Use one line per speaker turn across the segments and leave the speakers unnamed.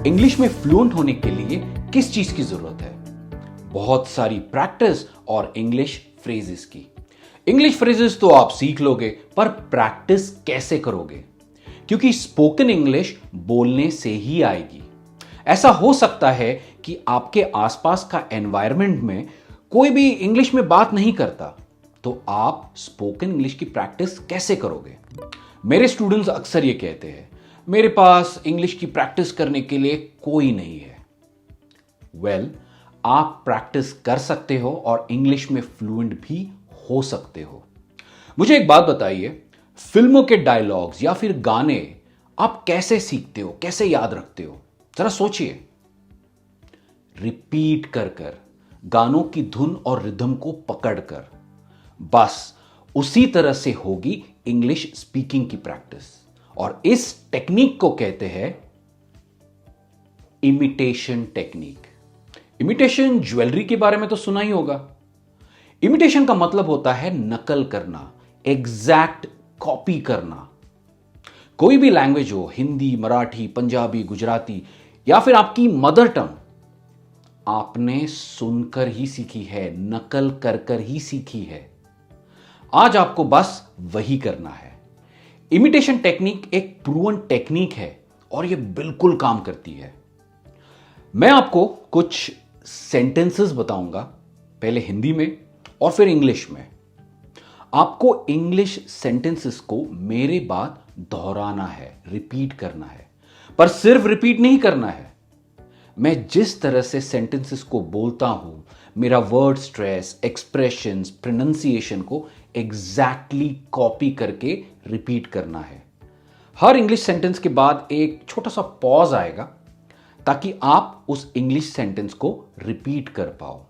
English में fluent होने के लिए किस चीज की जरूरत है? बहुत सारी प्रैक्टिस और इंग्लिश फ्रेजेस की। इंग्लिश फ्रेजेस तो आप सीख लोगे, पर प्रैक्टिस कैसे करोगे? क्योंकि स्पोकन इंग्लिश बोलने से ही आएगी। ऐसा हो सकता है कि आपके आसपास का एनवायरनमेंट में कोई भी इंग्लिश में बात नहीं करता, तो आप स्पोकन इंग्लिश की प्रैक्टिस कैसे करोगे? मेरे स्टूडेंट्स अक्सर ये कहते हैं, मेरे पास इंग्लिश की प्रैक्टिस करने के लिए कोई नहीं है। वेल, आप प्रैक्टिस कर सकते हो और इंग्लिश में फ्लुएंट भी हो सकते हो। मुझे एक बात बताइए, फिल्मों के डायलॉग्स या फिर गाने आप कैसे सीखते हो, कैसे याद रखते हो? जरा सोचिए। रिपीट कर कर, गानों की धुन और रिदम को पकड़कर। बस उसी तरह से होगी इंग्लिश स्पीकिंग की प्रैक्टिस, और इस टेक्निक को कहते हैं इमिटेशन टेक्निक। इमिटेशन ज्वेलरी के बारे में तो सुना ही होगा। इमिटेशन का मतलब होता है नकल करना, एग्जैक्ट कॉपी करना। कोई भी लैंग्वेज हो, हिंदी, मराठी, पंजाबी, गुजराती या फिर आपकी मदर टंग, आपने सुनकर ही सीखी है, नकल कर कर ही सीखी है। आज आपको बस वही करना है। इमिटेशन टेक्निक एक प्रूवन टेक्निक है और यह बिल्कुल काम करती है। मैं आपको कुछ सेंटेंसेस बताऊंगा, पहले हिंदी में और फिर इंग्लिश में। आपको इंग्लिश सेंटेंसेस को मेरे बाद दोहराना है, रिपीट करना है, पर सिर्फ रिपीट नहीं करना है। मैं जिस तरह से सेंटेंसेस को बोलता हूं, मेरा वर्ड स्ट्रेस, एक्सप्रेशंस, प्रोनाउंसिएशन को एग्जैक्टली कॉपी करके रिपीट करना है। हर इंग्लिश सेंटेंस के बाद एक छोटा सा पॉज आएगा, ताकि आप उस इंग्लिश सेंटेंस को रिपीट कर पाओ।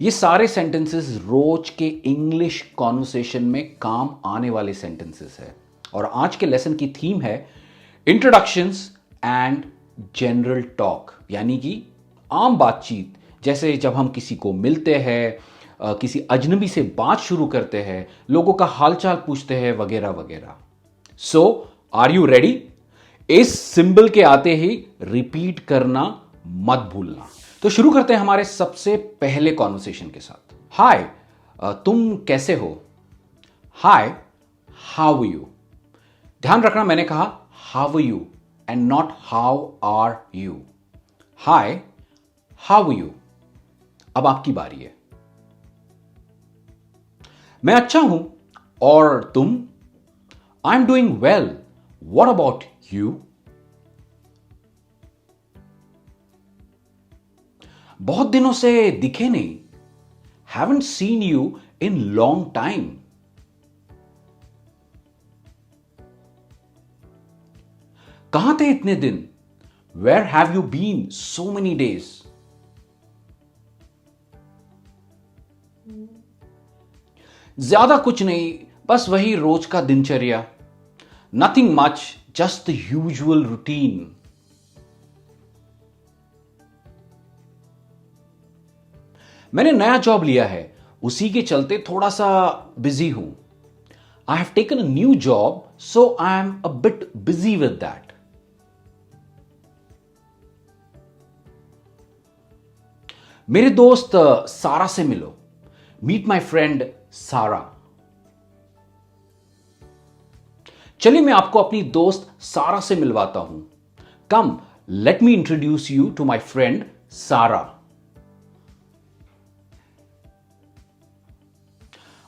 ये सारे सेंटेंसेस रोज के इंग्लिश कॉन्वर्सेशन में काम आने वाले सेंटेंसेस है। और आज के लेसन की थीम है इंट्रोडक्शंस एंड जनरल टॉक, यानी कि आम बातचीत। जैसे जब हम किसी को मिलते हैं, किसी अजनबी से बात शुरू करते हैं, लोगों का हालचाल पूछते हैं, वगैरह वगैरह। सो आर यू रेडी? इस सिंबल के आते ही रिपीट करना मत भूलना। तो शुरू करते हैं हमारे सबसे पहले कॉन्वर्सेशन के साथ। हाय, तुम कैसे हो? Hi, how are you? ध्यान रखना, मैंने कहा how are you and not how are you. Hi, how are you? अब आपकी बारी है। मैं अच्छा हूं, और तुम? I am doing well, what about you? बहुत दिनों से दिखे नहीं, haven't seen you in long time. कहां थे इतने दिन? Where have you been so many days? ज्यादा कुछ नहीं, बस वही रोज का दिनचर्या। Nothing much, just the usual routine. मैंने नया जॉब लिया है, उसी के चलते थोड़ा सा बिजी हूं। I have taken a new job, so I am a bit busy with that. मेरे दोस्त सारा से मिलो, मीट माई फ्रेंड सारा। चलिए मैं आपको अपनी दोस्त सारा से मिलवाता हूं। Come, let me introduce you to my friend Sara.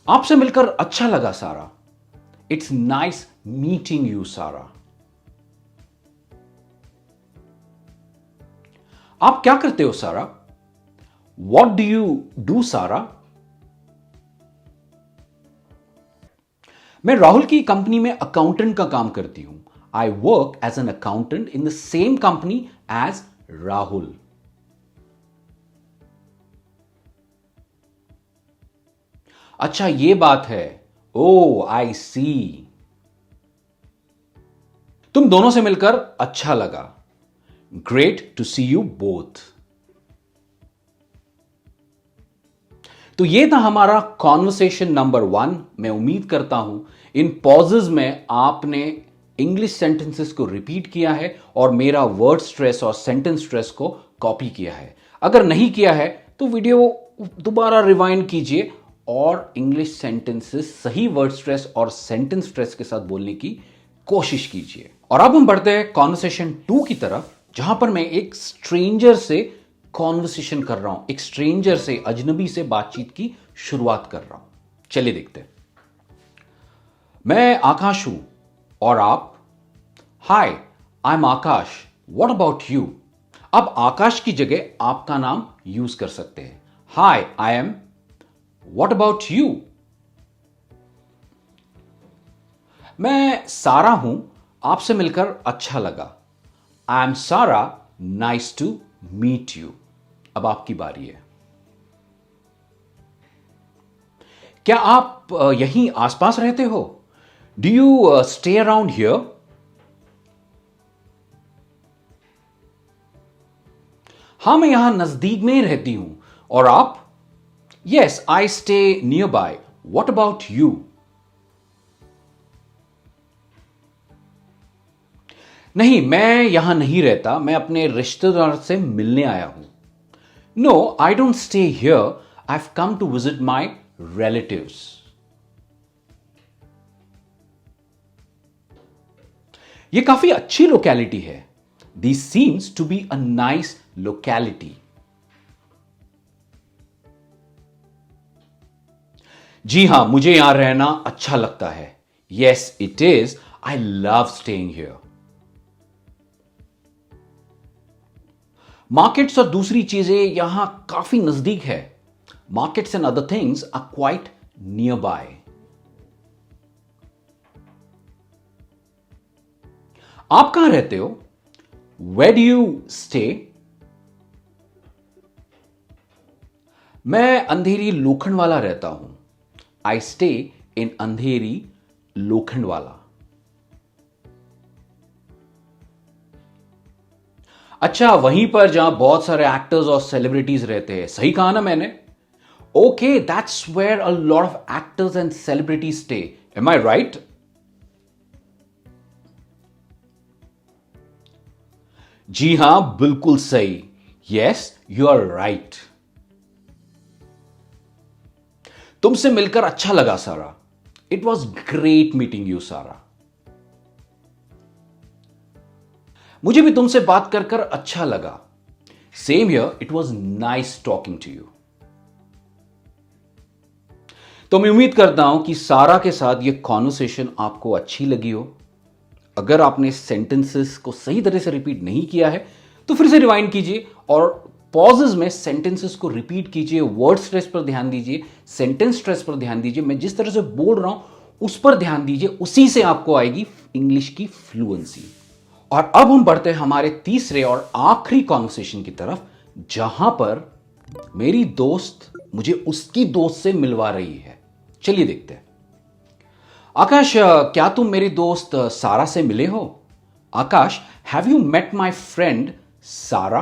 आपसे मिलकर अच्छा लगा सारा। इट्स नाइस मीटिंग यू सारा। आप क्या करते हो सारा? वॉट डू यू डू सारा? मैं राहुल की कंपनी में अकाउंटेंट का काम करती हूं। I work as an accountant in the same company as Rahul. अच्छा, ये बात है। ओ आई सी। तुम दोनों से मिलकर अच्छा लगा। Great to see you both. तो ये था हमारा कॉन्वर्सेशन नंबर 1। मैं उम्मीद करता हूं इन पॉजेज में आपने इंग्लिश सेंटेंसेस को रिपीट किया है और मेरा वर्ड स्ट्रेस और सेंटेंस स्ट्रेस को कॉपी किया है। अगर नहीं किया है तो वीडियो दोबारा रिवाइंड कीजिए और इंग्लिश सेंटेंसेस सही वर्ड स्ट्रेस और सेंटेंस स्ट्रेस के साथ बोलने की कोशिश कीजिए। और अब हम बढ़ते हैं कॉन्वर्सेशन 2 की तरफ, जहां पर मैं एक स्ट्रेंजर से कॉन्वर्सेशन कर रहा हूं, एक स्ट्रेंजर से, अजनबी से बातचीत की शुरुआत कर रहा हूं। चलिए देखते हैं। मैं आकाश हूं और आप? Hi, I am Akash, what about you? अब आकाश की जगह आपका नाम यूज कर सकते हैं। Hi, I am, what about you? मैं सारा हूं, आपसे मिलकर अच्छा लगा। I am Sara, nice to meet you. अब आपकी बारी है। क्या आप यहीं आसपास रहते हो? Do you stay around here? हां, मैं यहां नजदीक में ही रहती हूं। और आप? Yes, I stay near by, what about you? नहीं, मैं यहां नहीं रहता, मैं अपने रिश्तेदार से मिलने आया हूं। No, I don't stay here, I have come to visit my relatives. यह काफी अच्छी लोकेलिटी है। This seems to be a nice locality. जी हां, मुझे यहां रहना अच्छा लगता है। Yes, it is, I love staying here. Markets और दूसरी चीजें यहां काफी नजदीक है। Markets and other things are quite nearby. आप कहां रहते हो? Where do you stay? मैं अंधेरी लोखंडवाला रहता हूं। आई स्टे इन अंधेरी लोखंडवाला। अच्छा, वहीं पर जहां बहुत सारे एक्टर्स और सेलिब्रिटीज रहते हैं, सही कहा ना मैंने? Okay, that's where a lot of actors and celebrities stay. Am I right? जी हां, बिल्कुल सही। Yes, you are right. तुमसे मिलकर अच्छा लगा Sara. It was great meeting you Sara. मुझे भी तुमसे बात कर कर अच्छा लगा। Same here, it was nice talking to you. तो मैं उम्मीद करता हूं कि सारा के साथ यह कॉन्वर्सेशन आपको अच्छी लगी हो। अगर आपने सेंटेंसेस को सही तरह से रिपीट नहीं किया है तो फिर से रिवाइंड कीजिए और पॉजेज में सेंटेंसेस को रिपीट कीजिए, वर्ड स्ट्रेस पर ध्यान दीजिए, सेंटेंस स्ट्रेस पर ध्यान दीजिए। मैं जिस तरह से बोल रहा हूं उस पर ध्यान दीजिए, उसी से आपको आएगी इंग्लिश की फ्लुएंसी। और अब हम बढ़ते हैं हमारे तीसरे और आखिरी कॉन्वर्सेशन की तरफ, जहां पर मेरी दोस्त मुझे उसकी दोस्त से मिलवा रही है। चलिए देखते हैं। आकाश, क्या तुम मेरी दोस्त सारा से मिले हो? Akash, have you met my friend Sara?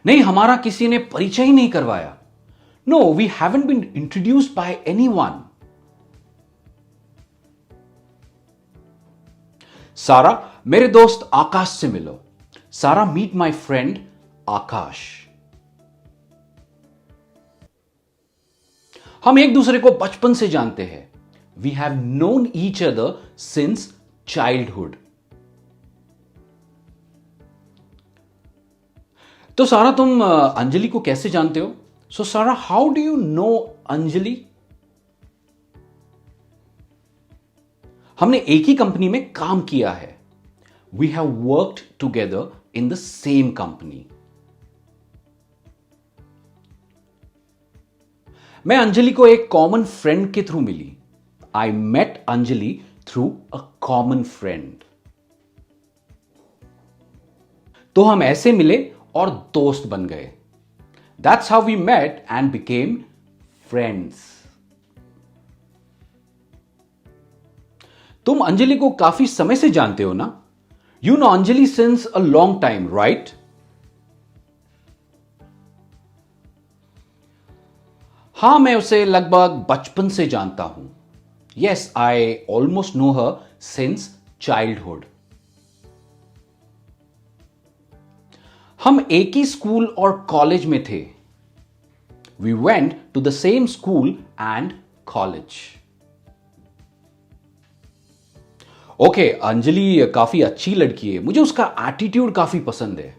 नहीं, हमारा किसी ने परिचय ही नहीं करवाया। No, we haven't been introduced by anyone. Sara, मेरे दोस्त आकाश से मिलो। सारा, मीट माई फ्रेंड आकाश। हम एक दूसरे को बचपन से जानते हैं। We have known each other since childhood. तो सारा, तुम अंजलि को कैसे जानते हो? So Sara, how do you know Anjali? हमने एक ही कंपनी में काम किया है। We have worked together in the same company. मैं अंजलि को एक कॉमन फ्रेंड के थ्रू मिली। I met Anjali through a common friend. तो हम ऐसे मिले और दोस्त बन गए। That's how we met and became friends. तुम अंजलि को काफी समय से जानते हो ना? You know Anjali since a long time, right? हां, मैं उसे लगभग बचपन से जानता हूं। Yes, I almost know her since childhood. हम एक ही स्कूल और कॉलेज में थे। We went to the same school and college. Okay, Anjali काफी अच्छी लड़की है, मुझे उसका एटीट्यूड काफी पसंद है।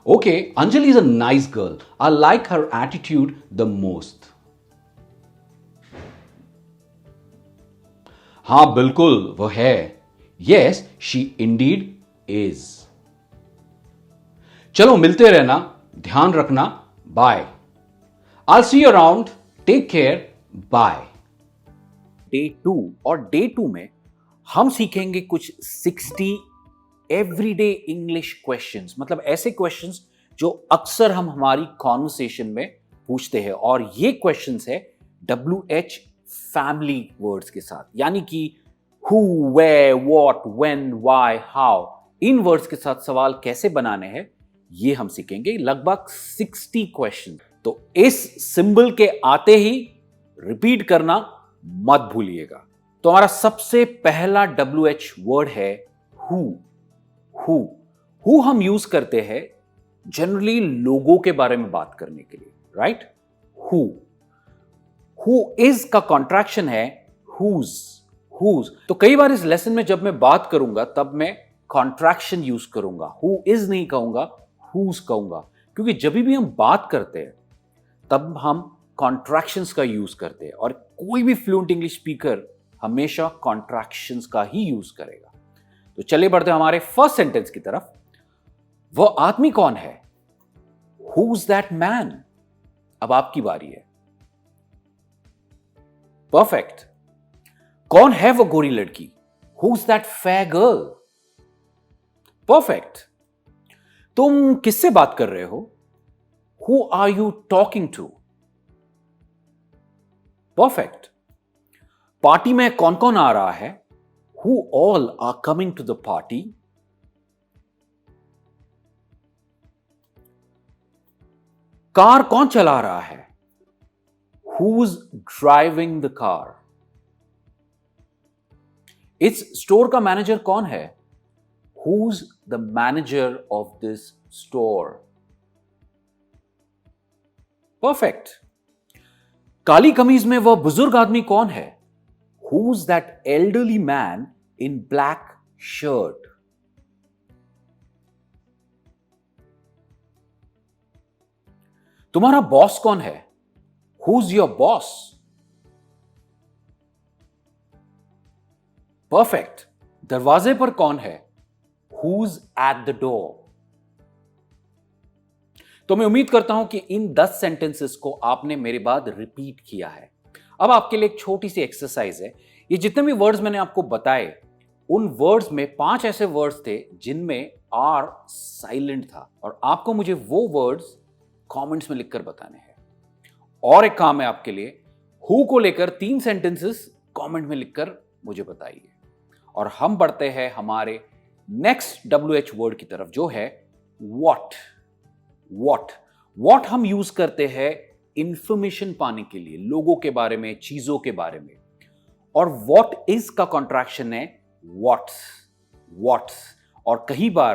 Okay, Anjali is a nice girl, I like her attitude the most. हां बिल्कुल, वो है। Yes, she indeed is. चलो मिलते रहना, ध्यान रखना, bye. I see you around, take care, bye. Day 2 और डे 2 में हम सीखेंगे कुछ 60 एवरीडे इंग्लिश क्वेश्चंस, मतलब ऐसे क्वेश्चंस जो अक्सर हम हमारी कॉन्वर्सेशन में पूछते हैं। और ये क्वेश्चंस है WH फैमिली वर्ड्स के साथ, यानी कि who, where, what, when, why, how, इन वर्ड्स के साथ सवाल कैसे बनाने हैं ये हम सीखेंगे। लगभग 60 क्वेश्चन। तो इस सिंबल के आते ही रिपीट करना मत भूलिएगा। तो हमारा सबसे पहला WH वर्ड है हु। हु हु हम यूज करते हैं जनरली लोगों के बारे में बात करने के लिए, राइट? हु हु इज का कॉन्ट्रैक्शन है हुज। हुज तो कई बार इस लेसन में जब मैं बात करूंगा तब मैं कॉन्ट्रैक्शन यूज करूंगा, हु इज नहीं कहूंगा, हुज कहूंगा, क्योंकि जब भी हम बात करते हैं तब हम कॉन्ट्रैक्शंस का यूज करते हैं और कोई भी फ्लुएंट इंग्लिश स्पीकर हमेशा कॉन्ट्रैक्शंस का ही यूज करेगा। तो चलिए बढ़ते हमारे फर्स्ट सेंटेंस की तरफ। वह आदमी कौन है? Who is that man? अब आपकी बारी है। परफेक्ट। कौन है वो गोरी लड़की? Who is that fair girl? Perfect. तुम किससे बात कर रहे हो? Who are you talking to? Perfect. Party में कौन कौन आ रहा है? Who all are coming to the party? Car कौन चला रहा है? Who's driving the car? इस स्टोर का मैनेजर कौन है? Who's the manager of this store? Perfect. काली कमीज में वह बुजुर्ग आदमी कौन है? Who's that elderly man in black shirt? तुम्हारा बॉस कौन है? Who's your boss? Perfect. दरवाजे पर कौन है? Who's at the door? तो मैं उम्मीद करता हूं कि इन 10 सेंटेंसेस को आपने मेरे बाद रिपीट किया है। अब आपके लिए एक छोटी सी एक्सरसाइज है। ये जितने भी वर्ड्स मैंने आपको बताए, उन वर्ड्स में 5 ऐसे वर्ड्स थे जिनमें आर साइलेंट था और आपको मुझे वो वर्ड्स कमेंट्स में लिखकर बताने हैं। और एक काम है आपके लिए, हु को लेकर 3 सेंटेंसेस कमेंट में लिखकर मुझे बताइए। और हम बढ़ते हैं हमारे नेक्स्ट WH वर्ड की तरफ, जो है व्हाट। व्हाट हम यूज करते हैं इंफॉर्मेशन पाने के लिए, लोगों के बारे में, चीजों के बारे में। और व्हाट इज का कॉन्ट्रैक्शन है व्हाट्स। और कई बार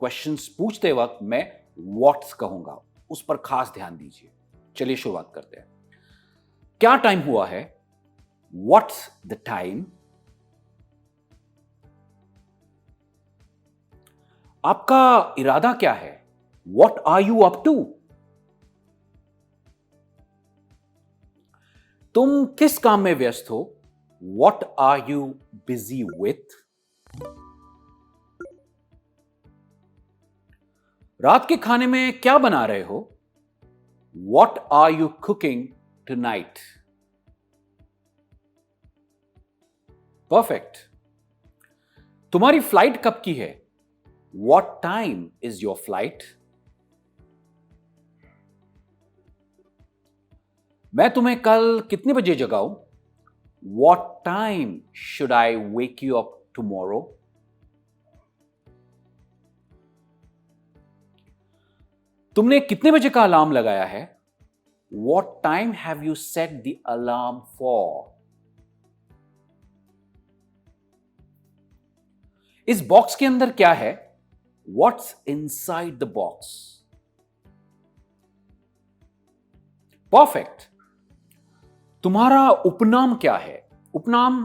क्वेश्चंस पूछते वक्त मैं व्हाट्स कहूंगा, उस पर खास ध्यान दीजिए। चलिए शुरुआत करते हैं। क्या टाइम हुआ है? What's the time? आपका इरादा क्या है? What are you up to? तुम किस काम में व्यस्त हो? What are you busy with? रात के खाने में क्या बना रहे हो? What are you cooking tonight? Perfect. तुम्हारी फ्लाइट कब की है? What time is your flight? मैं तुम्हें कल कितने बजे जगाऊं? What time should I wake you up tomorrow? तुमने कितने बजे का अलार्म लगाया है? What time have you set the alarm for? इस बॉक्स के अंदर क्या है? What's inside the box? Perfect. तुम्हारा उपनाम क्या है? उपनाम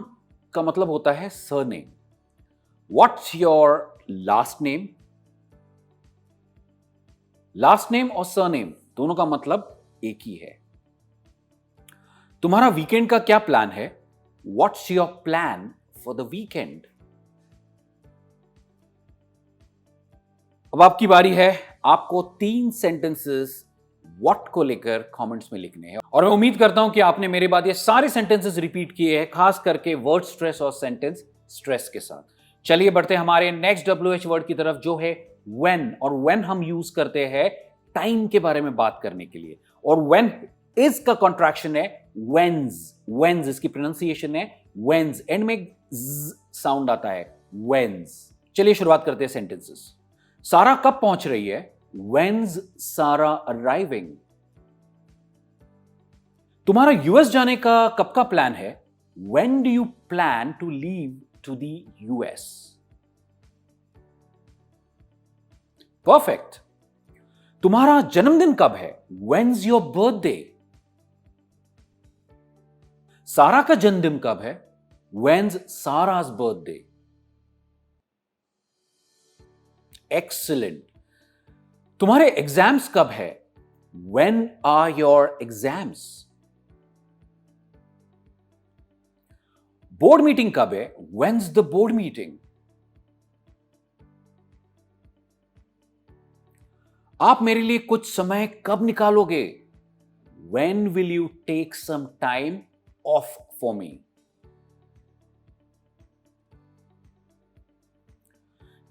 का मतलब होता है surname. What's your last name? Last name और सरनेम दोनों का मतलब एक ही है। तुम्हारा वीकेंड का क्या प्लान है? What's your plan for the weekend? अब आपकी बारी है। आपको 3 सेंटेंसेस व्हाट को लेकर कमेंट्स में लिखने हैं और मैं उम्मीद करता हूं कि आपने मेरे बाद ये सारे सेंटेंसेस रिपीट किए हैं, खास करके वर्ड स्ट्रेस और सेंटेंस स्ट्रेस के साथ। चलिए बढ़ते हैं हमारे नेक्स्ट WH वर्ड की तरफ, जो है when। और when हम यूज करते हैं टाइम के बारे में बात करने के लिए, और when is का कॉन्ट्रैक्शन है whens। whens इसकी प्रोनाउंसिएशन है whens, एंड में साउंड आता है whens। चलिए शुरुआत करते हैं सेंटेंसेस। सारा कब पहुंच रही है? When's Sarah arriving? तुम्हारा यूएस जाने का कब का प्लान है? When do you plan to leave to the US? Perfect. तुम्हारा जन्मदिन कब है? When's your birthday? सारा का जन्मदिन कब है? When's Sarah's birthday? एक्सीलेंट। तुम्हारे एग्जाम्स कब है? When are your exams? Board meeting कब है? When's the board meeting? आप मेरे लिए कुछ समय कब निकालोगे? When will you take some time off for me?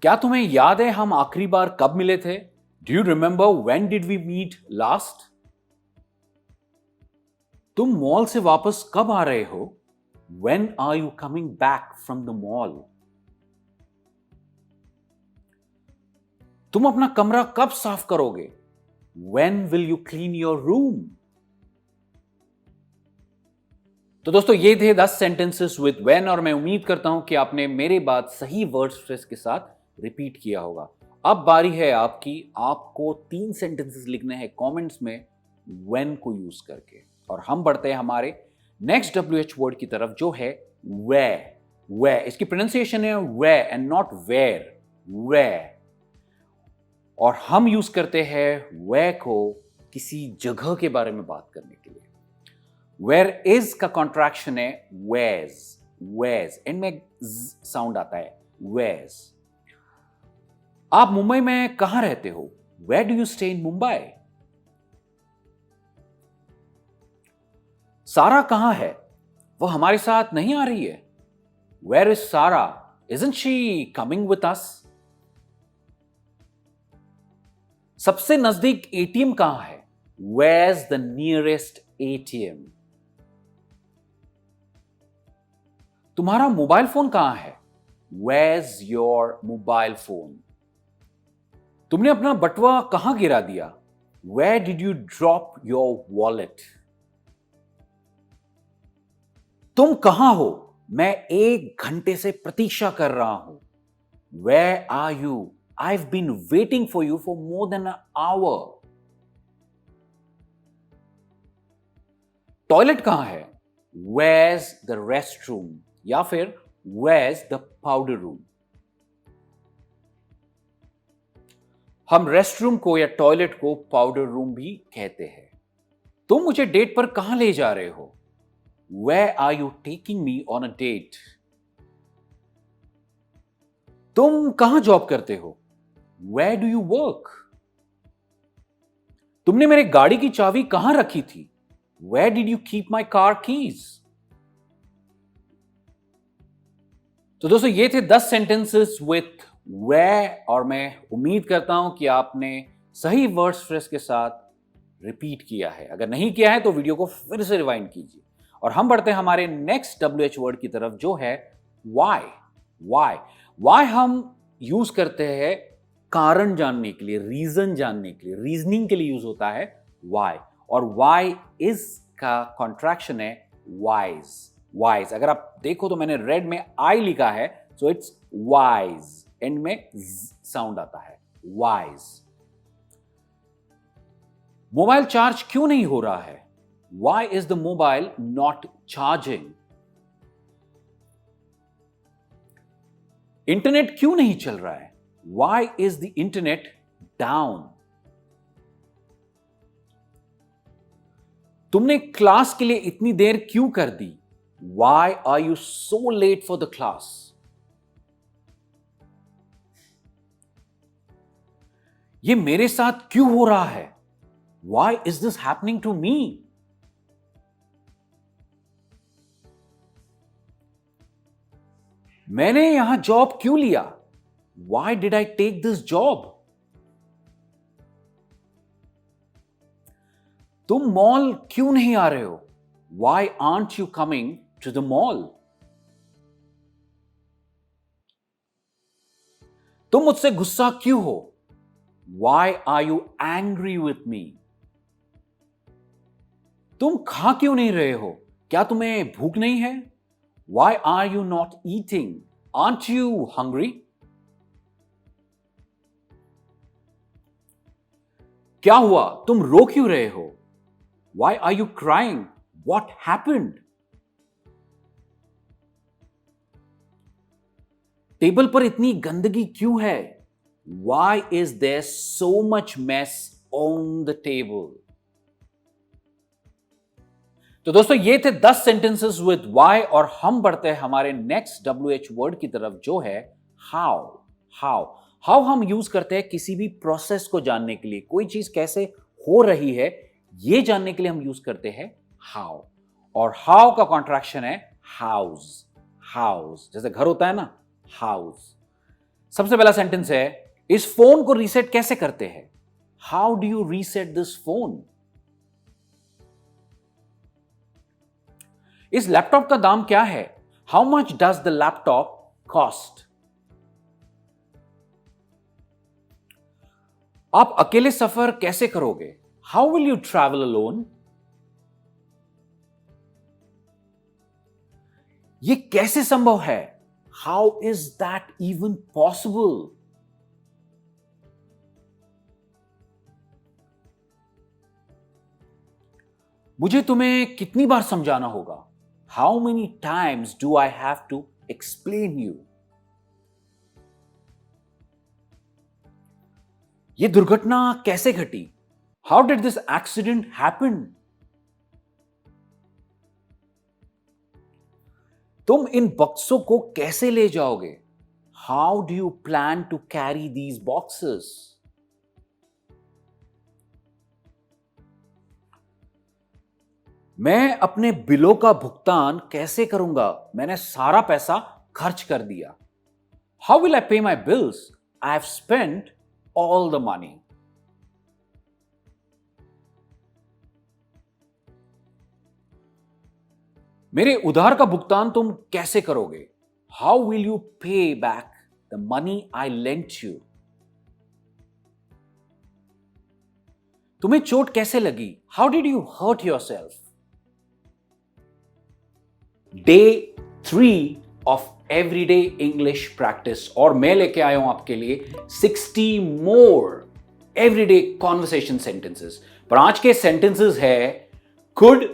क्या तुम्हें याद है हम आखिरी बार कब मिले थे? Do you remember when did we meet last? तुम मॉल से वापस कब आ रहे हो? When are you coming back from the mall? तुम अपना कमरा कब साफ करोगे? When will you clean your room? तो दोस्तों ये थे 10 सेंटेंसेस विद when, और मैं उम्मीद करता हूं कि आपने मेरे बात सही वर्ड स्ट्रेस के साथ रिपीट किया होगा। अब बारी है आपकी। आपको 3 सेंटेंसेस लिखने हैं कमेंट्स में when को यूज करके, और हम बढ़ते हैं हमारे नेक्स्ट WH वर्ड की तरफ, जो है where। where इसकी प्रोनाउंसिएशन है where and not where, where। और हम यूज करते हैं where को किसी जगह के बारे में बात करने के लिए। where is का कॉन्ट्रैक्शन है where's, where's, एंड में साउंड आता है where's। आप मुंबई में कहां रहते हो? Where do you stay in Mumbai? सारा कहां है? वो हमारे साथ नहीं आ रही है। Where is Sarah? Isn't she coming with us? सबसे नजदीक ATM कहां है? Where's the nearest ATM? तुम्हारा मोबाइल फोन कहां है? Where's your mobile phone? तुमने अपना बटुआ कहां गिरा दिया? Where did you drop your wallet? तुम कहां हो? मैं 1 घंटे से प्रतीक्षा कर रहा हूं। Where are you? I've been waiting for you for more than an hour. Toilet कहां है? Where's the restroom? या फिर Where's the powder room? हम रेस्टरूम को या टॉयलेट को पाउडर रूम भी कहते हैं। तुम मुझे डेट पर कहां ले जा रहे हो? Where are you taking me on a date? तुम कहां जॉब करते हो? Where do you work? तुमने मेरे गाड़ी की चाबी कहां रखी थी? Where did you keep my car keys? तो दोस्तों ये थे 10 सेंटेंसेस विथ where, और मैं उम्मीद करता हूं कि आपने सही वर्ड स्ट्रेस के साथ रिपीट किया है। अगर नहीं किया है तो वीडियो को फिर से रिवाइंड कीजिए, और हम बढ़ते हैं हमारे नेक्स्ट WH वर्ड की तरफ, जो है why। why why हम यूज करते हैं कारण जानने के लिए, रीजन जानने के लिए, रीजनिंग के लिए यूज होता है why।
और वाई इज का कॉन्ट्रैक्शन है वाइज। वाइज अगर आप देखो तो मैंने रेड में आई लिखा है, सो इट्स वाइज, एंड में साउंड आता है, वाइज। मोबाइल चार्ज क्यों नहीं हो रहा है? Why is the mobile not charging? Internet क्यों नहीं चल रहा है? Why is the internet down? तुमने क्लास के लिए इतनी देर क्यों कर दी? Why are you so late for the class? ये मेरे साथ क्यों हो रहा है? Why is this happening to me? मैंने यहां जॉब क्यों लिया? Why did I take this job? तुम मॉल क्यों नहीं आ रहे हो? Y art you coming to the mall? तुम मुझसे गुस्सा क्यों हो? Why are you angry with me? तुम खा क्यों नहीं रहे हो? क्या तुम्हें भूख नहीं है? Why are you not eating? Aren't you hungry? क्या हुआ? तुम रो क्यों रहे हो? Why are you crying? What happened? Table पर इतनी गंदगी क्यों है? Why is there so much mess on the table? तो दोस्तों ये थे 10 सेंटेंसेस विद why, और हम बढ़ते हैं हमारे नेक्स्ट WH वर्ड की तरफ जो है how। हाउ हम यूज करते हैं किसी भी प्रोसेस को जानने के लिए, कोई चीज कैसे हो रही है ये जानने के लिए हम यूज करते हैं हाउ। और हाउ का कॉन्ट्रैक्शन है हाउस। हाउस जैसे घर होता है ना, हाउस। सबसे पहला सेंटेंस है, इस फोन को रीसेट कैसे करते हैं? How do you reset this phone? इस लैपटॉप का दाम क्या है? How much does the laptop cost? आप अकेले सफर कैसे करोगे? How will you travel alone? ये कैसे संभव है? How is that even possible? मुझे तुम्हें कितनी बार समझाना होगा? How many times do I have to explain you? ये दुर्घटना कैसे घटी? How did this accident happen? तुम इन बक्सों को कैसे ले जाओगे? How do you plan to carry these boxes? मैं अपने बिलों का भुगतान कैसे करूंगा? मैंने सारा पैसा खर्च कर दिया। How will I pay my bills? I have spent all the money. मेरे उधार का भुगतान तुम कैसे करोगे? How will you pay back the money I lent you? तुम्हें चोट कैसे लगी? How did you hurt yourself? Day 3 of Everyday English Practice, और मैं लेके आया हूं आपके लिए 60 more Everyday Conversation Sentences। पर आज के sentences है could,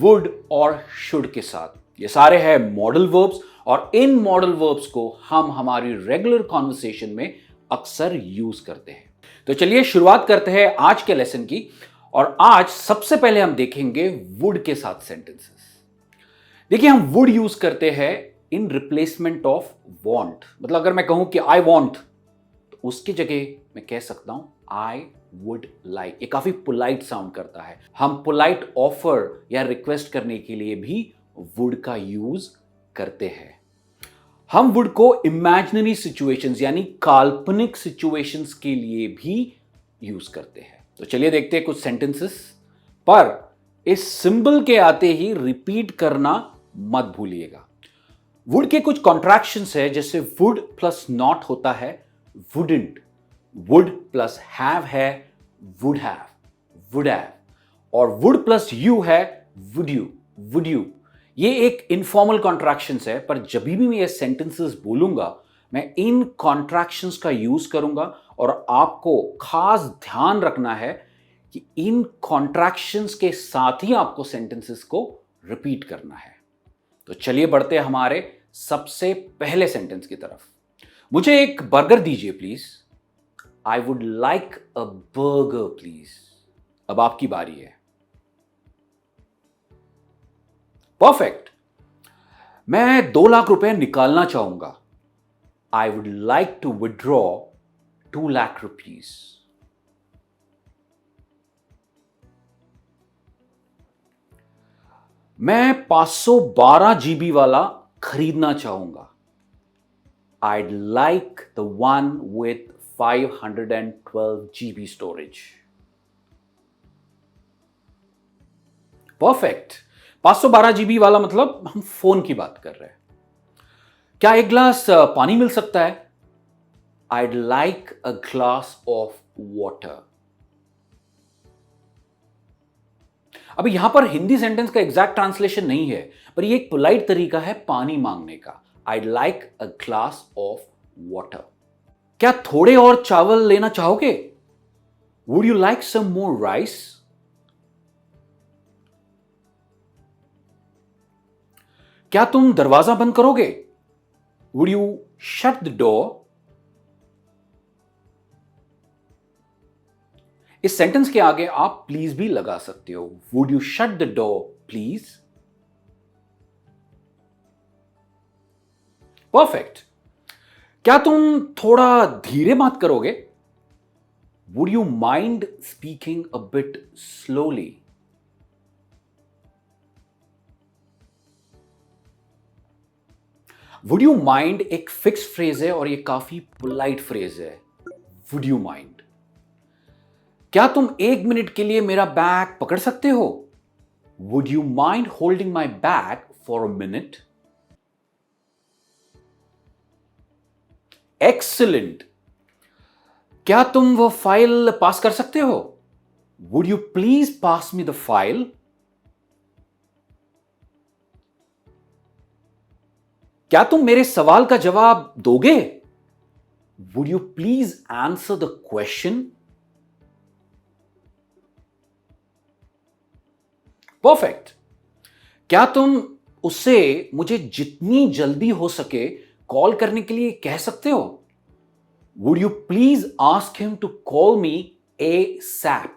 would और should के साथ। ये सारे हैं मॉडल वर्ब्स, और इन मॉडल वर्ब्स को हम हमारी रेगुलर कॉन्वर्सेशन में अक्सर यूज करते हैं। तो चलिए शुरुआत करते हैं आज के लेसन की, और आज सबसे पहले हम देखेंगे वुड के साथ सेंटेंसेस। देखिए हम वुड यूज करते हैं इन रिप्लेसमेंट ऑफ वांट। मतलब अगर मैं कहूं कि आई वांट, तो उसकी जगह मैं कह सकता हूं आई वुड लाइक। ये काफी पोलाइट साउंड करता है। हम पोलाइट ऑफर या रिक्वेस्ट करने के लिए भी वुड का यूज करते हैं। हम वुड को इमेजिनरी सिचुएशंस यानी काल्पनिक सिचुएशंस के लिए भी यूज करते हैं। तो चलिए देखते हैं कुछ सेंटेंसेस, पर इस सिंबल के आते ही रिपीट करना मत भूलिएगा। वुड के कुछ कॉन्ट्रैक्शंस है, जैसे वुड प्लस नॉट होता है वुडंट, वुड प्लस हैव है वुड हैव, और वुड प्लस यू है वुड यू। ये एक इनफॉर्मल कॉन्ट्रैक्शंस है, पर जब भी मैं ये सेंटेंसेस बोलूंगा मैं इन कॉन्ट्रैक्शंस का यूज करूंगा, और आपको खास ध्यान रखना है कि इन कॉन्ट्रैक्शंस के साथ ही आपको सेंटेंसेस को रिपीट करना है। तो चलिए बढ़ते हैं हमारे सबसे पहले सेंटेंस की तरफ। मुझे एक बर्गर दीजिए please. I would like a burger please. अब आपकी बारी है। परफेक्ट। मैं 2 लाख रुपए निकालना चाहूंगा। I would like to withdraw 2 lakh rupees. मैं 512 जीबी वाला खरीदना चाहूंगा। I'd like the one with 512 GB storage. Perfect. 512 GB वाला मतलब हम फोन की बात कर रहे हैं। क्या एक ग्लास पानी मिल सकता है? I'd like a glass of water. अब यहां पर हिंदी सेंटेंस का एग्जैक्ट ट्रांसलेशन नहीं है, पर ये एक पोलाइट तरीका है पानी मांगने का। I'd like a glass of water. क्या थोड़े और चावल लेना चाहोगे? Would you like some more rice? क्या तुम दरवाजा बंद करोगे? Would you shut the door? इस सेंटेंस के आगे आप प्लीज भी लगा सकते हो। Would you shut the door, please? Perfect. क्या तुम थोड़ा धीरे बात करोगे? Would you mind speaking a bit slowly? Would you mind एक फिक्स फ्रेज है और ये काफी पोलाइट फ्रेज है। Would you mind? क्या तुम 1 मिनट के लिए मेरा बैग पकड़ सकते हो? Would you mind holding my bag for a minute? Excellent. क्या तुम वो फाइल पास कर सकते हो? Would you please pass me the file? क्या तुम मेरे सवाल का जवाब दोगे? Would you please answer the question? Perfect. क्या तुम उसे मुझे जितनी जल्दी हो सके कॉल करने के लिए कह सकते हो? Would you please ask him to call me ASAP?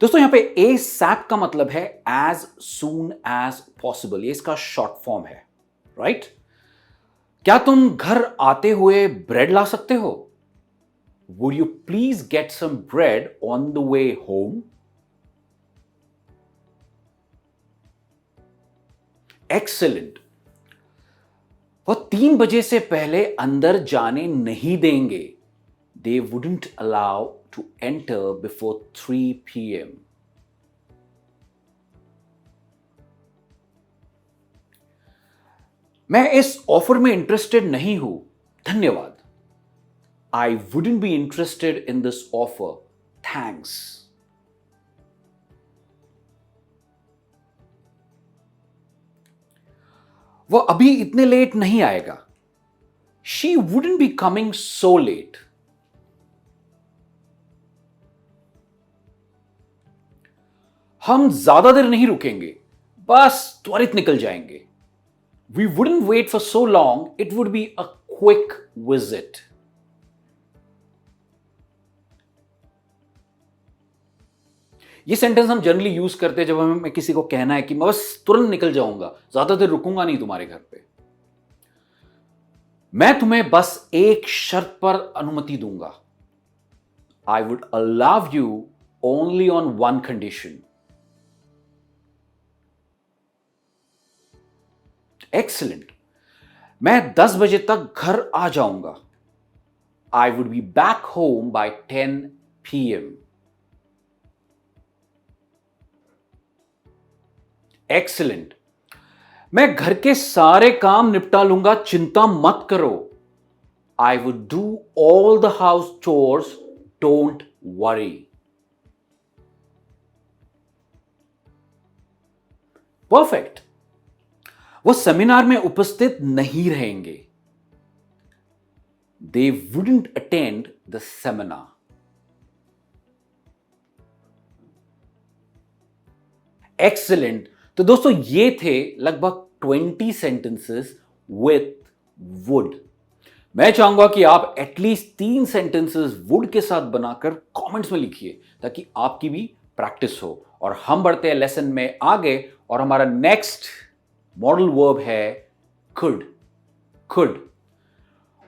दोस्तों यहां पे ASAP का मतलब है as soon as possible। ये इसका शॉर्ट फॉर्म है, राइट? क्या तुम घर आते हुए ब्रेड ला सकते हो? Would you please get some bread on the way home? Excellent. वो 3 बजे से पहले अंदर जाने नहीं देंगे। They wouldn't allow to enter before 3 p.m. मैं इस ऑफर में इंटरेस्टेड नहीं हूं, धन्यवाद। I wouldn't be interested in this offer, thanks. वो अभी इतने लेट नहीं आएगा। She wouldn't be coming so late. हम ज्यादा देर नहीं रुकेंगे, बस त्वरित निकल जाएंगे। We wouldn't wait for so long, it would be a quick visit. ये सेंटेंस हम जनरली यूज करते हैं जब हमें किसी को कहना है कि मैं बस तुरंत निकल जाऊंगा, ज्यादा देर रुकूंगा नहीं तुम्हारे घर पे। मैं तुम्हें बस एक शर्त पर अनुमति दूंगा। I would allow you only on one condition. Excellent. मैं 10 बजे तक घर आ जाऊंगा। I would be back home by 10 p.m. Excellent. मैं घर के सारे काम निपटा लूंगा, चिंता मत करो। I would do all the house chores. Don't worry. Perfect. वो सेमिनार में उपस्थित नहीं रहेंगे. They wouldn't attend the seminar. Excellent. तो दोस्तों ये थे लगभग 20 सेंटेंसेस विथ वुड. मैं चाहूंगा कि आप एटलीस्ट 3 सेंटेंसेस वुड के साथ बनाकर कमेंट्स में लिखिए ताकि आपकी भी प्रैक्टिस हो. और हम बढ़ते हैं लेसन में आगे और हमारा नेक्स्ट मॉडल वर्ब है कुड. कुड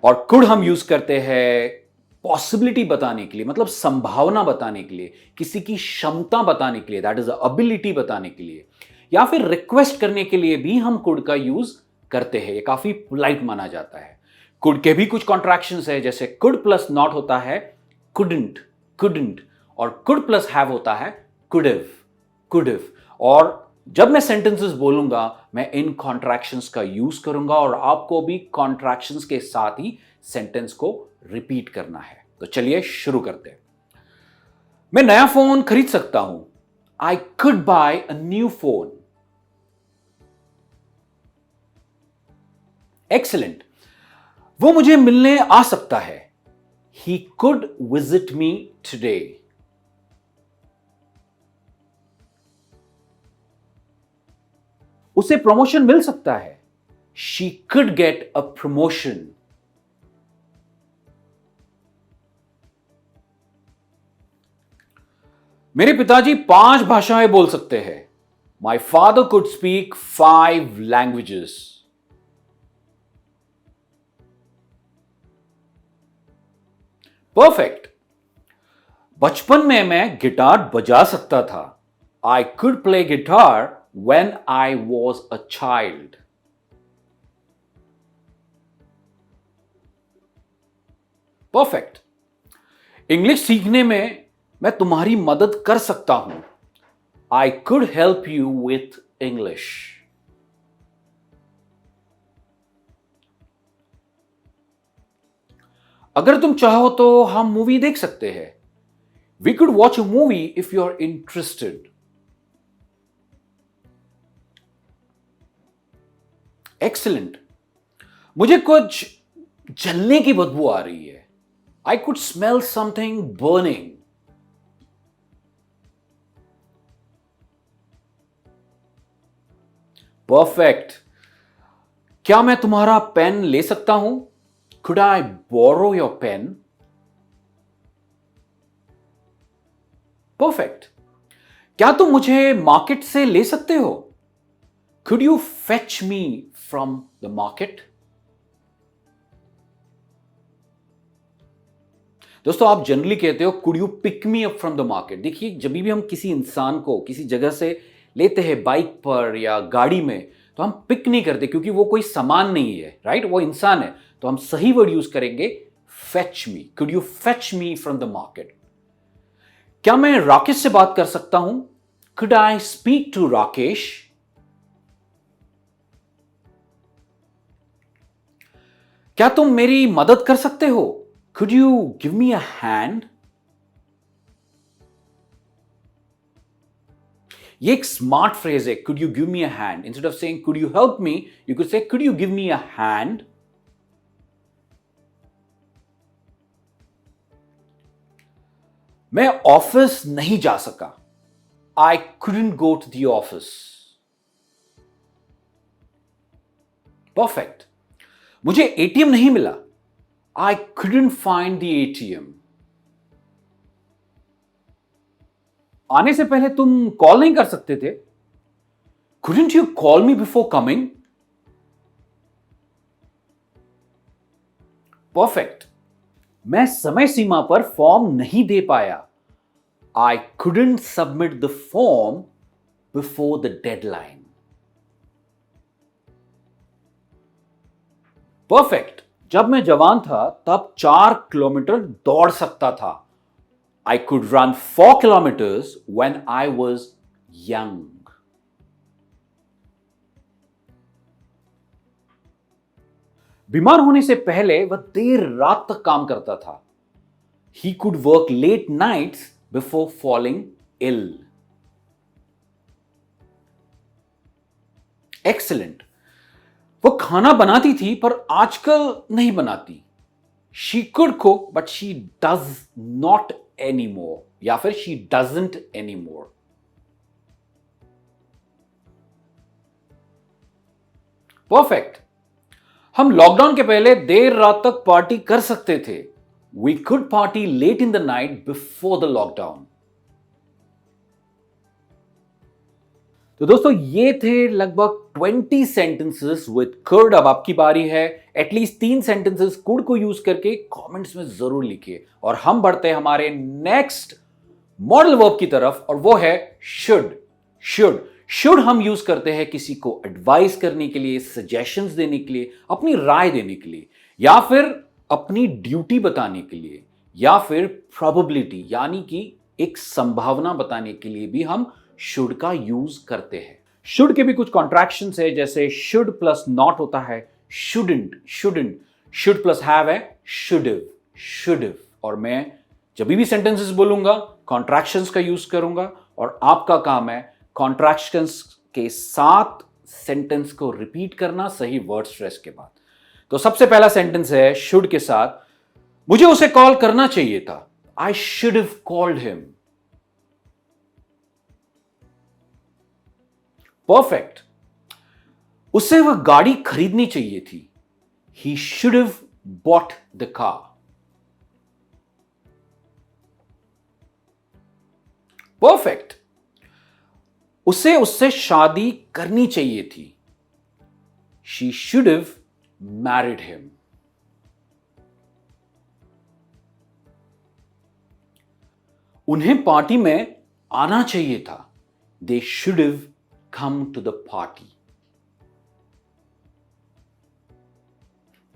और कुड हम यूज करते हैं पॉसिबिलिटी बताने के लिए, मतलब संभावना बताने के लिए, किसी की क्षमता बताने के लिए, दैट इज अबिलिटी बताने के लिए, या फिर रिक्वेस्ट करने के लिए भी हम कुड का यूज करते हैं. ये काफी पोलाइट माना जाता है. कुड के भी कुछ कॉन्ट्रैक्शंस है, जैसे कुड प्लस नॉट होता है कुडंट, कुडंट, और कुड प्लस हैव होता है कुडिव, कुडिव. और जब मैं सेंटेंसेस बोलूंगा मैं इन कॉन्ट्रैक्शंस का यूज करूंगा और आपको भी कॉन्ट्रैक्शंस के साथ ही सेंटेंस को रिपीट करना है. तो चलिए शुरू करते हैं. मैं नया फोन खरीद सकता हूं. I could bye a new phone. Excellent. वो मुझे मिलने आ सकता है. He could visit me today. उसे प्रमोशन मिल सकता है. She could get a promotion. मेरे पिताजी 5 भाषाएं बोल सकते हैं. My father could speak 5 languages. Perfect. बचपन में मैं गिटार बजा सकता था. I could play guitar when I was a child. Perfect. English सीखने में मैं तुम्हारी मदद कर सकता हूं. I could help you with English. अगर तुम चाहो तो हम मूवी देख सकते हैं. We could watch a movie if you're interested. Excellent. मुझे कुछ जलने की बदबू आ रही है. I could smell something burning. Perfect. क्या मैं तुम्हारा पेन ले सकता हूं? Could I borrow your pen? Perfect. क्या तुम मुझे मार्केट से ले सकते हो? Could you fetch me from the market? दोस्तों आप जनरली कहते हो could you pick me up from the market. देखिए जब भी हम किसी इंसान को किसी जगह से लेते हैं बाइक पर या गाड़ी में, तो हम पिक नहीं करते क्योंकि वो कोई सामान नहीं है, राइट? वो इंसान है. तो हम सही वर्ड यूज करेंगे fetch me. Could you fetch me from the market? क्या मैं राकेश से बात कर सकता हूं? Could I speak to Rakesh? क्या तुम मेरी मदद कर सकते हो? Could you give me a hand? ये एक स्मार्ट फ्रेज है. Could you give me a hand? Instead of saying could you help me, you could say could you give me a hand? मैं ऑफिस नहीं जा सका. I couldn't go to the office. Perfect. मुझे ATM नहीं मिला. I couldn't find the ATM. आने से पहले तुम कॉल नहीं कर सकते थे? Couldn't you call me before coming? Perfect. मैं समय सीमा पर फॉर्म नहीं दे पाया. I couldn't submit the form before the deadline. Perfect. जब मैं जवान था तब 4 किलोमीटर दौड़ सकता था. I could run 4 kilometers when I was young. बीमार होने से पहले वह देर रात तक काम करता था. He could work late nights before falling ill. Excellent. वो खाना बनाती थी पर आजकल नहीं बनाती. She could cook but she does not anymore. या फिर she doesn't anymore. Perfect. हम लॉकडाउन के पहले देर रात तक पार्टी कर सकते थे. We could party late in the night before the lockdown. तो दोस्तों ये थे लगभग 20 सेंटेंसेस विद could. अब आपकी बारी है. एटलीस्ट 3 सेंटेंसेस could को यूज करके कमेंट्स में जरूर लिखिए. और हम बढ़ते हैं हमारे नेक्स्ट मॉडल वर्ब की तरफ और वो है should. शुड हम यूज करते हैं किसी को एडवाइस करने के लिए, सजेशंस देने के लिए, अपनी राय देने के लिए, या फिर अपनी ड्यूटी बताने के लिए, या फिर प्रोबेबिलिटी यानी कि एक संभावना बताने के लिए भी हम शुड का यूज करते हैं. शुड के भी कुछ कॉन्ट्रैक्शंस है, जैसे शुड प्लस नॉट होता है शुडंट. शुड प्लस हैव है शुड. और मैं जब भी सेंटेंसेस बोलूंगा कॉन्ट्रैक्शंस का यूज करूंगा और आपका काम है कॉन्ट्रैक्शंस के साथ सेंटेंस को रिपीट करना सही वर्ड स्ट्रेस के बाद. तो सबसे पहला सेंटेंस है शुड के साथ. मुझे उसे कॉल करना चाहिए था. I should have called him. Perfect. उसे वह गाड़ी खरीदनी चाहिए थी. He should have bought the car. Perfect. उसे उससे शादी करनी चाहिए थी. She should have married him. उन्हें पार्टी में आना चाहिए था. They should have come to the party.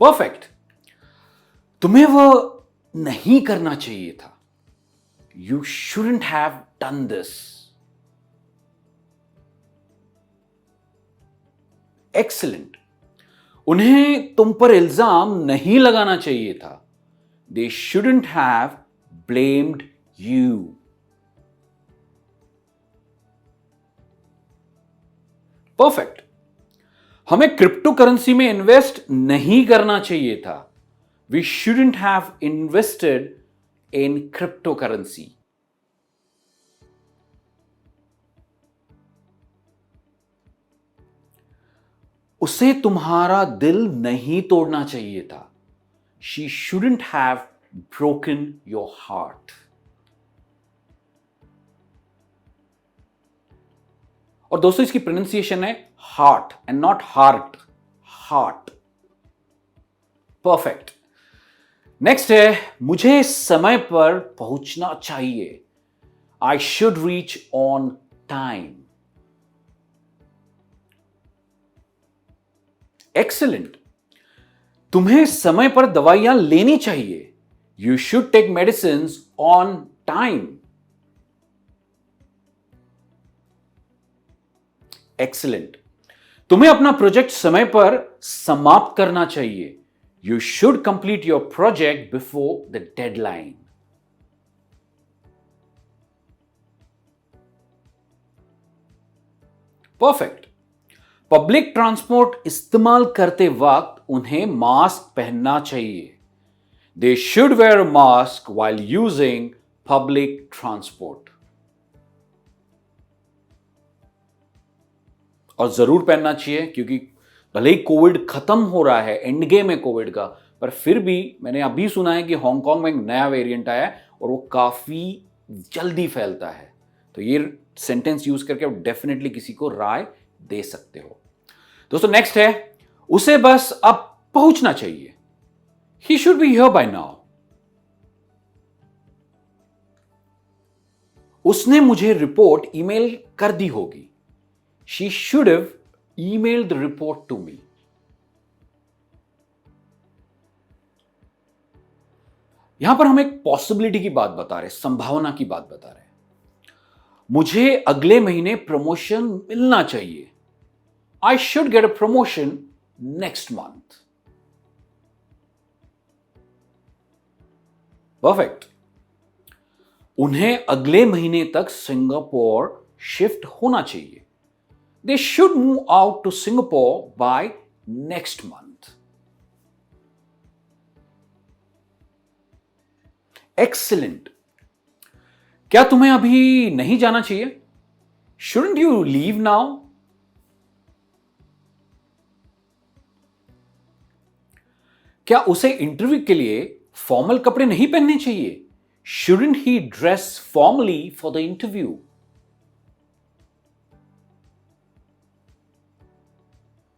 Perfect. तुम्हें वह नहीं करना चाहिए था. You shouldn't have done this. Excellent. उन्हें तुम पर इल्जाम नहीं लगाना चाहिए था. They shouldn't have blamed you. Perfect. हमें क्रिप्टो करेंसी में इन्वेस्ट नहीं करना चाहिए था. We shouldn't have invested in crypto currency. उसे तुम्हारा दिल नहीं तोड़ना चाहिए था. She shouldn't have broken your heart. और दोस्तों इसकी प्रोनाउंसिएशन है heart and not heart. Heart. Perfect. Next है मुझे समय पर पहुंचना चाहिए. I should reach on time. Excellent. तुम्हें समय पर दवाइयां लेनी चाहिए. You should take medicines on time. Excellent. तुम्हें अपना प्रोजेक्ट समय पर समाप्त करना चाहिए. You should complete your project before the deadline. Perfect. Public transport इस्तेमाल करते वक्त उन्हें मास्क पहनना चाहिए. They should wear mask while using public transport. और जरूर पहनना चाहिए क्योंकि भले ही कोविड खत्म हो रहा है, एंड गेम है कोविड का, पर फिर भी मैंने अभी सुना है कि हांगकांग में एक नया वेरिएंट आया है और वो काफी जल्दी फैलता है. तो ये सेंटेंस यूज करके आप डेफिनेटली किसी को राय दे सकते हो. दोस्तों नेक्स्ट है उसे बस अब पहुंचना चाहिए. He should be here by now. उसने मुझे रिपोर्ट ईमेल कर दी होगी. She should have emailed the report to me. यहां पर हम एक पॉसिबिलिटी की बात बता रहे, संभावना की बात बता रहे. मुझे अगले महीने प्रमोशन मिलना चाहिए. I should get a promotion next month. Perfect. उन्हें अगले महीने तक सिंगापुर शिफ्ट होना चाहिए। They should move out to Singapore by next month. Excellent. क्या तुम्हें अभी नहीं जाना चाहिए? Shouldn't you leave now? क्या उसे इंटरव्यू के लिए फॉर्मल कपड़े नहीं पहनने चाहिए? Shouldn't he dress formally for the interview?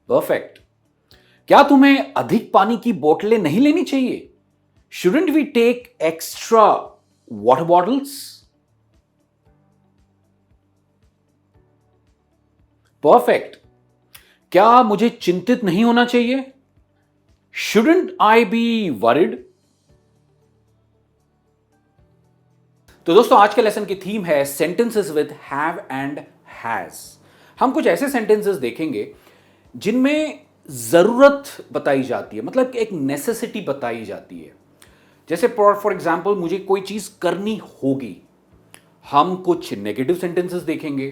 Perfect. क्या तुम्हें अधिक पानी की बोतलें नहीं लेनी चाहिए? Shouldn't we take extra water bottles? Perfect. क्या मुझे चिंतित नहीं होना चाहिए? Shouldn't I be worried? तो दोस्तों, आज के लेसन की थीम है sentences with have and has. हम कुछ ऐसे सेंटेंसेस देखेंगे जिनमें जरूरत बताई जाती है, मतलब एक नेसेसिटी बताई जाती है। जैसे फॉर एग्जाम्पल, मुझे कोई चीज करनी होगी। हम कुछ नेगेटिव सेंटेंसेस देखेंगे।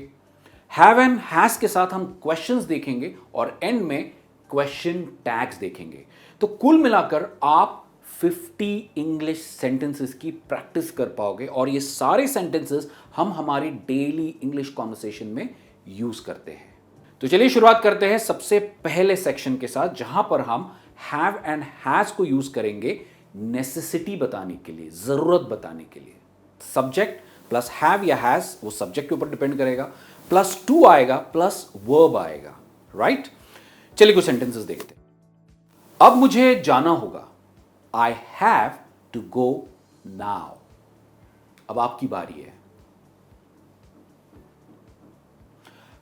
हैव एंड हैज के साथ हम क्वेश्चंस देखेंगे और एंड में क्वेश्चन टैग्स देखेंगे। तो कुल मिलाकर आप 50 इंग्लिश सेंटेंसेस की प्रैक्टिस कर पाओगे और ये सारे सेंटेंसेस हम हमारी डेली इंग्लिश कॉन्वर्सेशन में यूज करते हैं। तो चलिए शुरुआत करते हैं सबसे पहले सेक्शन के साथ, जहां पर हम हैव एंड हैज को यूज करेंगे नेसेसिटी बताने के लिए, जरूरत बताने के लिए। सब्जेक्ट प्लस हैव या हैज, वो सब्जेक्ट के ऊपर डिपेंड करेगा, प्लस टू आएगा, प्लस वर्ब आएगा। राइट? चलिए कुछ सेंटेंसेस देखते हैं। अब मुझे जाना होगा। I have to go now. अब आपकी बारी है।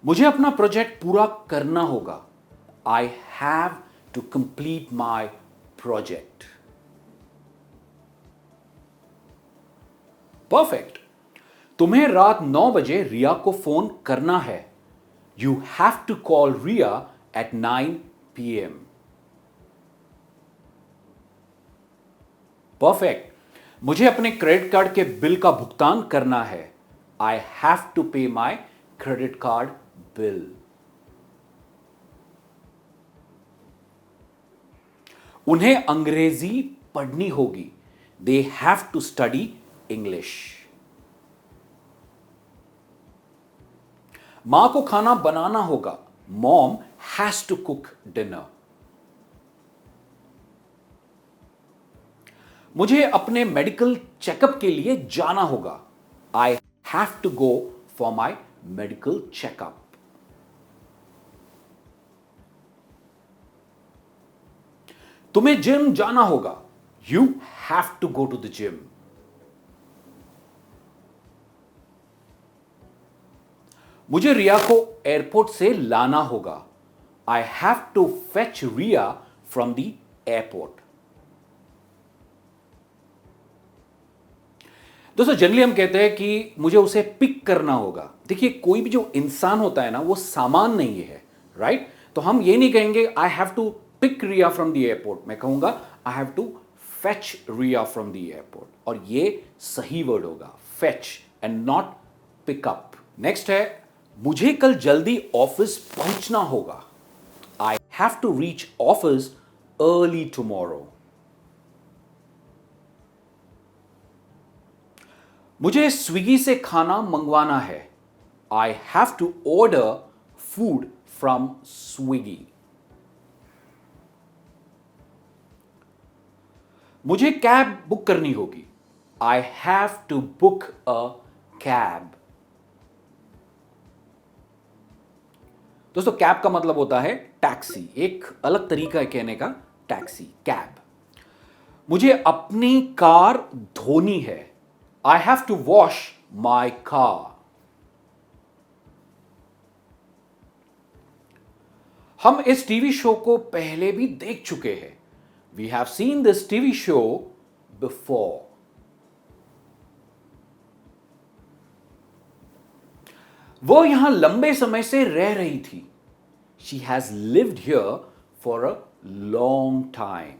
मुझे अपना प्रोजेक्ट पूरा करना होगा। I have to complete my project. Perfect. तुम्हें रात 9 बजे रिया को फोन करना है। You have to call Riya at 9 PM। Perfect. मुझे अपने क्रेडिट कार्ड के बिल का भुगतान करना है। आई हैव टू पे माई क्रेडिट कार्ड बिल। उन्हें अंग्रेजी पढ़नी होगी। They have to study English. मां को खाना बनाना होगा। Mom has to cook dinner. मुझे अपने मेडिकल चेकअप के लिए जाना होगा। I have to go for my medical checkup. तुम्हें जिम जाना होगा। You have to go to the gym. मुझे रिया को एयरपोर्ट से लाना होगा। I have to fetch Riya from the airport. दोस्तों, जनरली हम कहते हैं कि मुझे उसे पिक करना होगा। देखिए, कोई भी जो इंसान होता है ना, वो सामान नहीं है। राइट? तो हम ये नहीं कहेंगे I have to pick Riya from the airport. मैं कहूंगा I have to fetch Riya from the airport, और ये सही वर्ड होगा, fetch and not pickup. Next है, मुझे कल जल्दी ऑफिस पहुंचना होगा। I have to reach office early tomorrow. मुझे स्विगी से खाना मंगवाना है। I have to order food from Swiggy. मुझे कैब बुक करनी होगी। I have to book a cab. दोस्तों, कैब का मतलब होता है टैक्सी। एक अलग तरीका है कहने का, टैक्सी, कैब। मुझे अपनी कार धोनी है। I have to wash my car. हम इस टीवी शो को पहले भी देख चुके हैं। We have seen this TV show before. वो यहां लंबे समय से रह रही थी। She has lived here for a long time.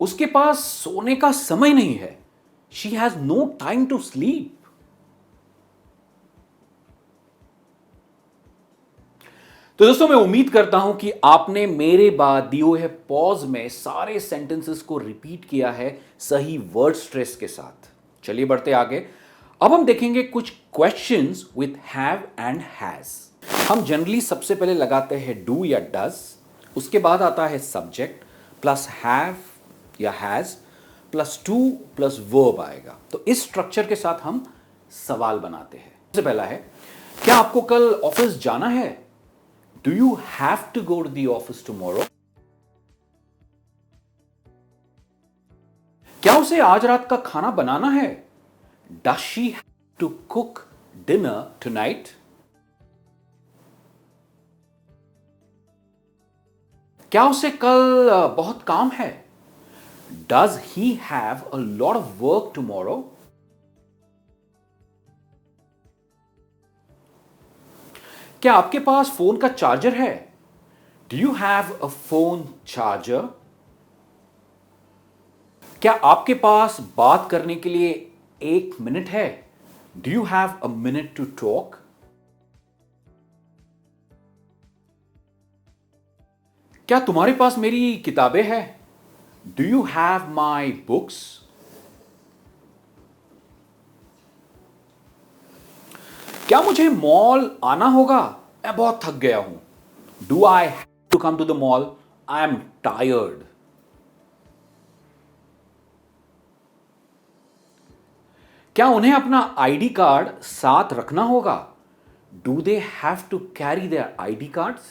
उसके पास सोने का समय नहीं है। She has no time to sleep. तो दोस्तों, मैं उम्मीद करता हूं कि आपने मेरे बाद दिए हुए पॉज में सारे सेंटेंसेस को रिपीट किया है सही वर्ड स्ट्रेस के साथ। चलिए बढ़ते आगे। अब हम देखेंगे कुछ questions with have and has. हम जनरली सबसे पहले लगाते हैं डू या डज, उसके बाद आता है सब्जेक्ट प्लस हैव या has plus two plus verb आएगा। तो इस स्ट्रक्चर के साथ हम सवाल बनाते हैं। सबसे पहला है, क्या आपको कल ऑफिस जाना है? Do you have to go to the office tomorrow? क्या उसे आज रात का खाना बनाना है? Does she have to cook dinner tonight? क्या उसे कल बहुत काम है? Does he have a lot of work tomorrow? क्या आपके पास फोन का चार्जर है? Do you have a phone charger? क्या आपके पास बात करने के लिए 1 मिनट है? Do you have a minute to talk? क्या तुम्हारे पास मेरी किताबें हैं? Do you have my books? क्या मुझे मॉल आना होगा? मैं बहुत थक गया हूं। Do I have to come to the mall? I am tired. क्या उन्हें अपना आईडी कार्ड साथ रखना होगा? Do they have to carry their ID cards?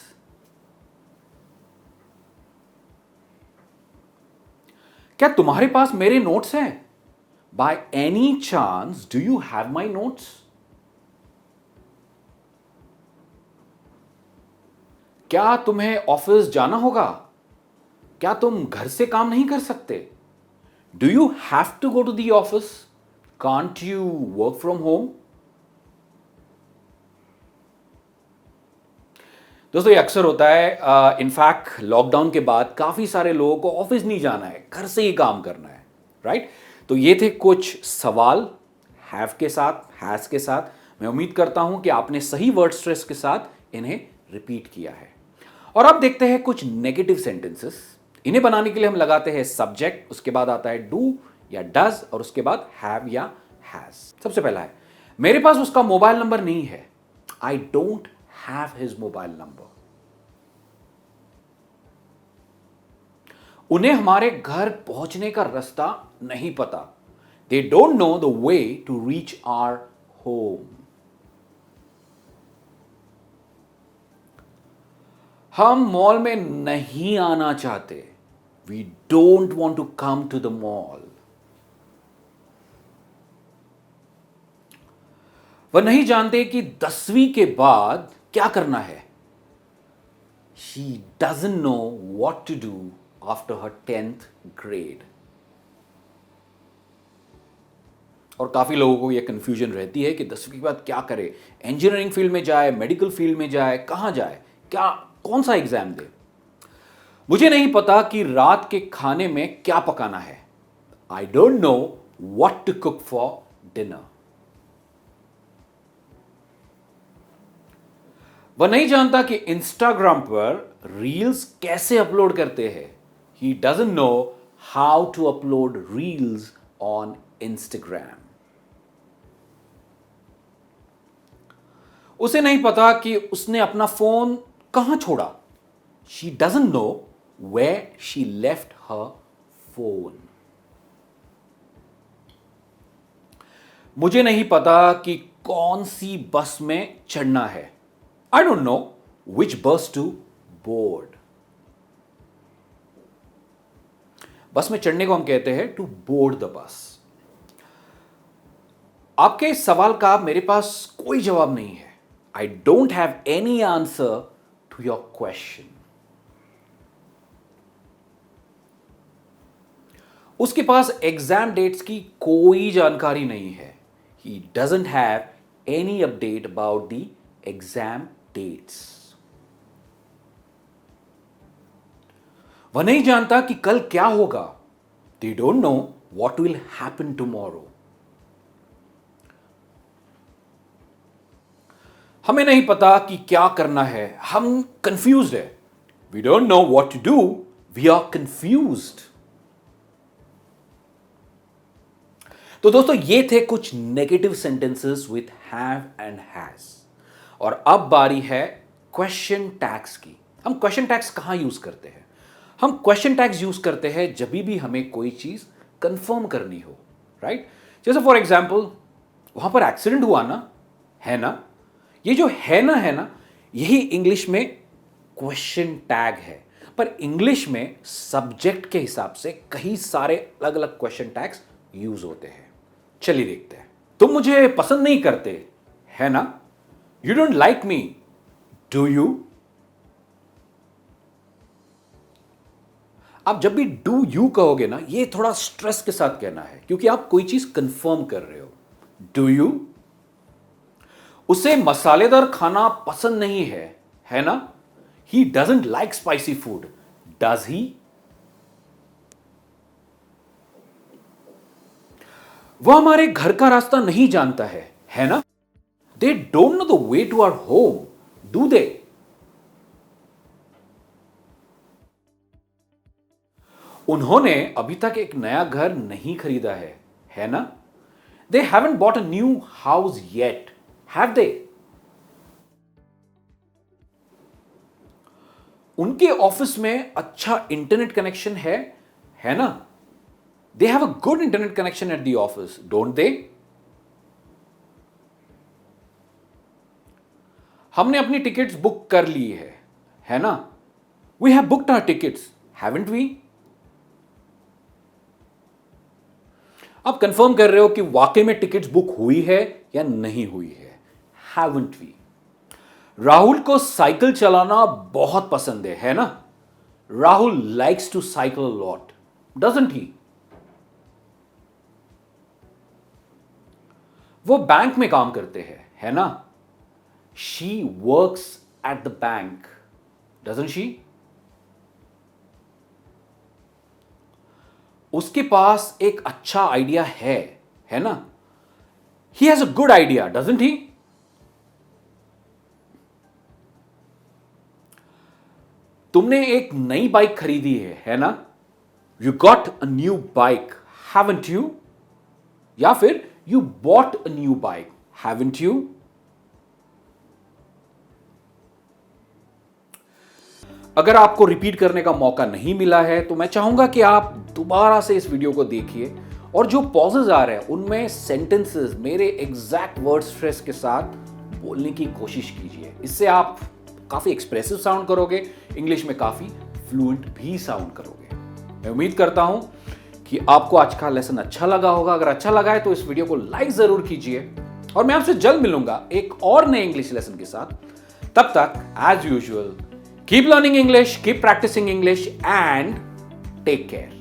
क्या तुम्हारे पास मेरे नोट्स हैं? By any chance do you have my notes? क्या तुम्हें ऑफिस जाना होगा? क्या तुम घर से काम नहीं कर सकते? Do you have to go to the office? Can't you work from home? दोस्तों, ये अक्सर होता है। इनफैक्ट लॉकडाउन के बाद काफी सारे लोगों को ऑफिस नहीं जाना है, घर से ही काम करना है, राइट? तो ये थे कुछ सवाल हैव के साथ, हैज के साथ। मैं उम्मीद करता हूं कि आपने सही वर्ड स्ट्रेस के साथ इन्हें रिपीट किया है। और अब देखते हैं कुछ नेगेटिव सेंटेंसेस। इन्हें बनाने के लिए हम लगाते हैं सब्जेक्ट, उसके बाद आता है डू या डज, और उसके बाद हैव या हैज। सबसे पहला है, मेरे पास उसका मोबाइल नंबर नहीं है। I don't have his mobile number. उन्हें हमारे घर पहुंचने का रास्ता नहीं पता। They don't know the way to reach our home. हम मॉल में नहीं आना चाहते। We don't want to come to the mall. वह नहीं जानते कि 10वीं के बाद क्या करना है। She doesn't know what to do after her 10th grade. और काफी लोगों को यह कंफ्यूजन रहती है कि 10वीं के बाद क्या करे, इंजीनियरिंग फील्ड में जाए, मेडिकल फील्ड में जाए, कहां जाए, क्या कौन सा एग्जाम दे। मुझे नहीं पता कि रात के खाने में क्या पकाना है। I don't know what to cook for dinner. वह नहीं जानता कि इंस्टाग्राम पर रील्स कैसे अपलोड करते हैं। He doesn't know how to upload reels on Instagram. उसे नहीं पता कि उसने अपना फोन कहां छोड़ा। She doesn't know where she left her phone. मुझे नहीं पता कि कौन सी बस में चढ़ना है। आई डोंट नो विच बस टू बोर्ड। बस में चढ़ने को हम कहते हैं टू बोर्ड द बस। आपके इस सवाल का मेरे पास कोई जवाब नहीं है। I don't have any answer to your question. उसके पास एग्जाम डेट्स की कोई जानकारी नहीं है। He doesn't have any update about the exam dates. वह नहीं जानता कि कल क्या होगा। They don't know what will happen tomorrow. हमें नहीं पता कि क्या करना है, हम कंफ्यूज्ड है. We don't know what to do, we are confused. तो दोस्तों ये थे कुछ negative sentences with have and has. और अब बारी है क्वेश्चन टैग्स की. हम क्वेश्चन टैग्स कहां यूज करते हैं? हम क्वेश्चन टैग्स यूज करते हैं जब भी हमें कोई चीज कंफर्म करनी हो, राइट? जैसे फॉर एग्जाम्पल वहां पर एक्सीडेंट हुआ ना, है ना. ये जो है ना यही इंग्लिश में क्वेश्चन टैग है. पर इंग्लिश में सब्जेक्ट के हिसाब से कई सारे अलग अलग क्वेश्चन टैग्स यूज होते हैं. चलिए देखते हैं. तुम मुझे पसंद नहीं करते, है ना. You don't like me, do you. आप जब भी डू यू कहोगे ना, ये थोड़ा स्ट्रेस के साथ कहना है क्योंकि आप कोई चीज कंफर्म कर रहे हो. Do you. उसे मसालेदार खाना पसंद नहीं है ना. He doesn't like spicy food, does he. वह हमारे घर का रास्ता नहीं जानता है ना. They don't know the way to our home, do they. उन्होंने अभी तक एक नया घर नहीं खरीदा है ना. They haven't bought a new house yet, have they. उनके ऑफिस में अच्छा इंटरनेट कनेक्शन है ना. They have a good internet connection at the office, don't they? हमने अपनी टिकट्स बुक कर ली है ना. We have booked our tickets, haven't we? आप कंफर्म कर रहे हो कि वाकई में टिकट्स बुक हुई है या नहीं हुई haven't we? राहुल को साइकिल चलाना बहुत पसंद है ना. Rahul likes to cycle a lot, doesn't he? वो बैंक में काम करते हैं, है ना. She works at the bank, doesn't she. उसके पास एक अच्छा आइडिया है ना. He has a good idea, doesn't ही. तुमने एक नई बाइक खरीदी है ना. You got a new bike, haven't you. या फिर You bought a new bike, haven't you? अगर आपको रिपीट करने का मौका नहीं मिला है तो मैं चाहूंगा कि आप दोबारा से इस वीडियो को देखिए और जो पॉजेज आ रहे हैं उनमें सेंटेंसेस मेरे एग्जैक्ट वर्ड स्ट्रेस के साथ बोलने की कोशिश कीजिए. इससे आप काफी एक्सप्रेसिव साउंड करोगे, इंग्लिश में काफी फ्लुएंट भी साउंड करोगे. मैं उम्मीद करता हूं कि आपको आज का लेसन अच्छा लगा होगा. अगर अच्छा लगा है तो इस वीडियो को लाइक जरूर कीजिए और मैं आपसे जल्द मिलूंगा एक और नए इंग्लिश लेसन के साथ. तब तक as usual keep learning English, keep practising English and take care.